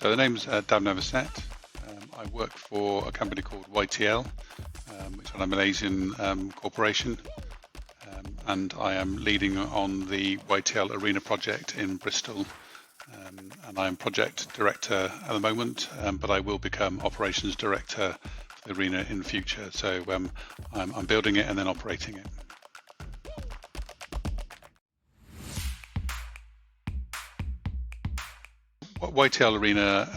So the name's Davin Eversett. I work for a company called YTL, which is a Malaysian corporation, and I am leading on the YTL Arena project in Bristol. And I am project director at the moment, but I will become operations director for the arena in the future. So I'm building it and then operating it. YTL Arena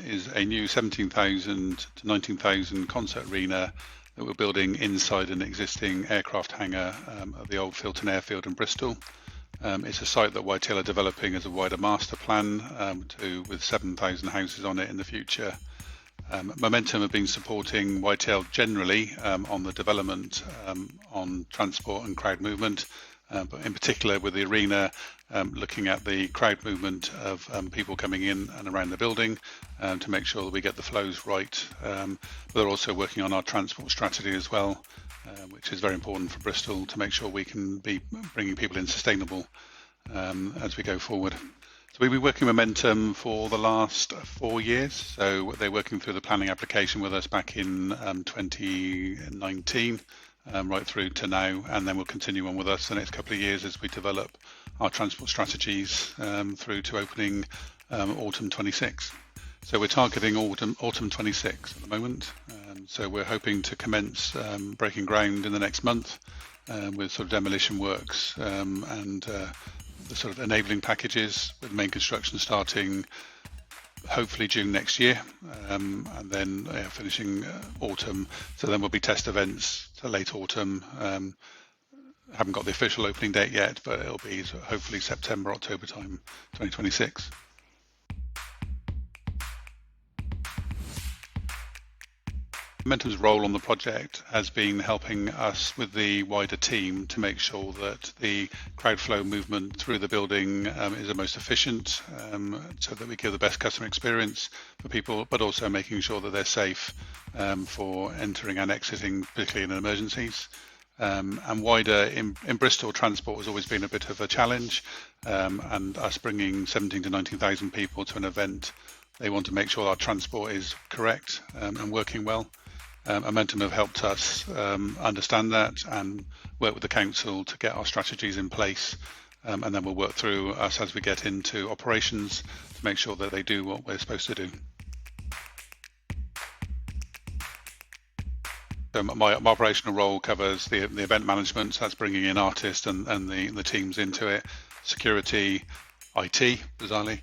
is a new 17,000 to 19,000 concert arena that we're building inside an existing aircraft hangar at the old Filton Airfield in Bristol. It's a site that YTL are developing as a wider master plan with 7,000 houses on it in the future. Momentum have been supporting YTL generally on the development on transport and crowd movement, but in particular with the arena, looking at the crowd movement of people coming in and around the building to make sure that we get the flows right. But they're also working on our transport strategy as well, which is very important for Bristol to make sure we can be bringing people in sustainable as we go forward. So we've been working Momentum for the last 4 years. So they're working through the planning application with us back in 2019. Right through to now, and then we'll continue on with us the next couple of years as we develop our transport strategies through to opening autumn 26. So we're targeting autumn 26 at the moment. So we're hoping to commence breaking ground in the next month with sort of demolition works and the sort of enabling packages, with main construction starting hopefully June next year, and then finishing autumn. So then will be test events to late autumn. Haven't got the official opening date yet, but it'll be hopefully September, October time, 2026. Momentum's role on the project has been helping us with the wider team to make sure that the crowd flow movement through the building is the most efficient, so that we give the best customer experience for people, but also making sure that they're safe for entering and exiting, particularly in emergencies. And wider in Bristol, transport has always been a bit of a challenge, and us bringing 17 to 19,000 people to an event, they want to make sure our transport is correct and working well. Momentum have helped us understand that and work with the council to get our strategies in place, and then we'll work through us as we get into operations to make sure that they do what we're supposed to do. So my operational role covers the event management, so that's bringing in artists and the teams into it, security, IT, bizarrely,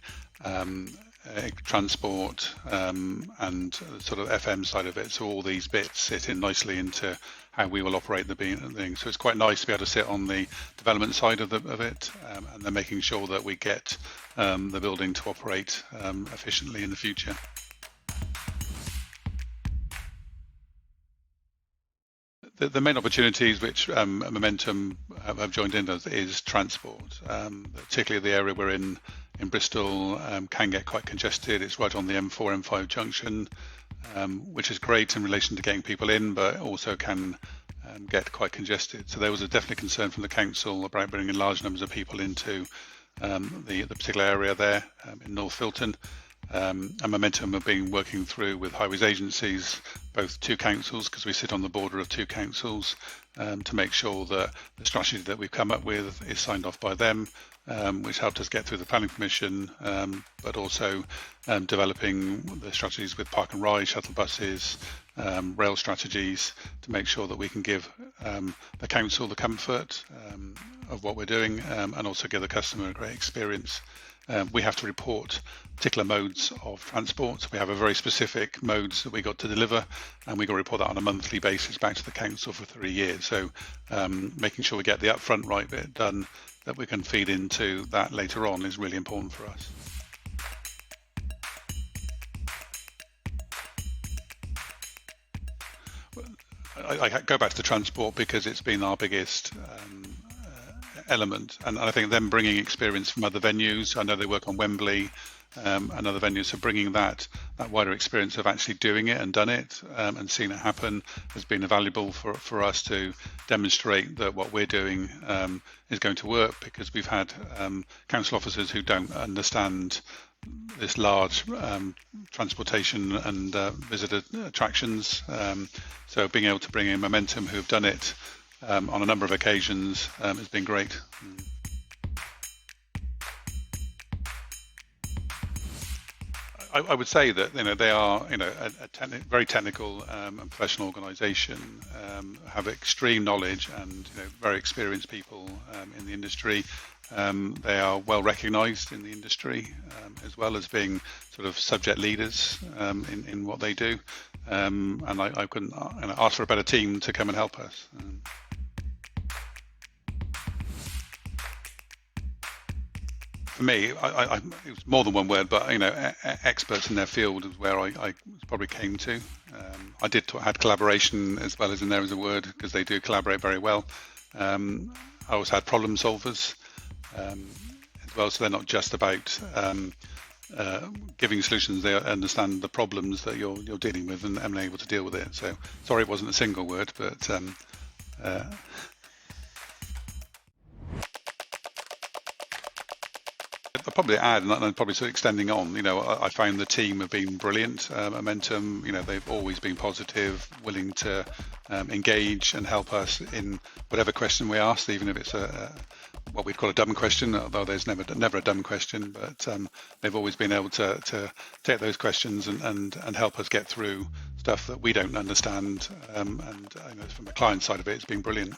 transport, and sort of FM side of it. So all these bits sit in nicely into how we will operate the thing. So it's quite nice to be able to sit on the development side of it, and then making sure that we get the building to operate efficiently in the future. The main opportunities which Momentum have joined in is transport, particularly the area we're in Bristol can get quite congested. It's right on the M4, M5 junction, which is great in relation to getting people in, but also can get quite congested. So there was a definite concern from the council about bringing large numbers of people into the particular area there in North Filton. And Momentum have been working through with highways agencies, both two councils, because we sit on the border of two councils, to make sure that the strategy that we've come up with is signed off by them, which helped us get through the planning permission, but also developing the strategies with park and ride, shuttle buses, rail strategies to make sure that we can give the council the comfort of what we're doing, and also give the customer a great experience. We have to report particular modes of transport. We have a very specific modes that we got to deliver, and we got to report that on a monthly basis back to the council for 3 years. So making sure we get the upfront right bit done that we can feed into that later on is really important for us. I go back to the transport because it's been our biggest element, and I think them bringing experience from other venues. I know they work on Wembley and other venues, so bringing that wider experience of actually doing it and done it and seeing it happen has been valuable for us to demonstrate that what we're doing is going to work, because we've had council officers who don't understand this large transportation and visitor attractions. So being able to bring in Momentum, who've done it on a number of occasions, has been great. I would say that they are a very technical and professional organisation, have extreme knowledge and very experienced people in the industry. They are well recognised in the industry, as well as being sort of subject leaders in what they do. And I couldn't ask for a better team to come and help us. For me, it was more than one word, but experts in their field is where I probably came to. I did had collaboration as well as in there as a word, because they do collaborate very well. I always had problem solvers as well, so they're not just about giving solutions. They understand the problems that you're dealing with and able to deal with it. So sorry, it wasn't a single word, but. I'll probably add, and probably sort of extending on, I found the team have been brilliant. Momentum, they've always been positive, willing to engage and help us in whatever question we ask, even if it's what we'd call a dumb question, although there's never a dumb question, but they've always been able to take those questions and help us get through stuff that we don't understand. And from the client side of it, it's been brilliant.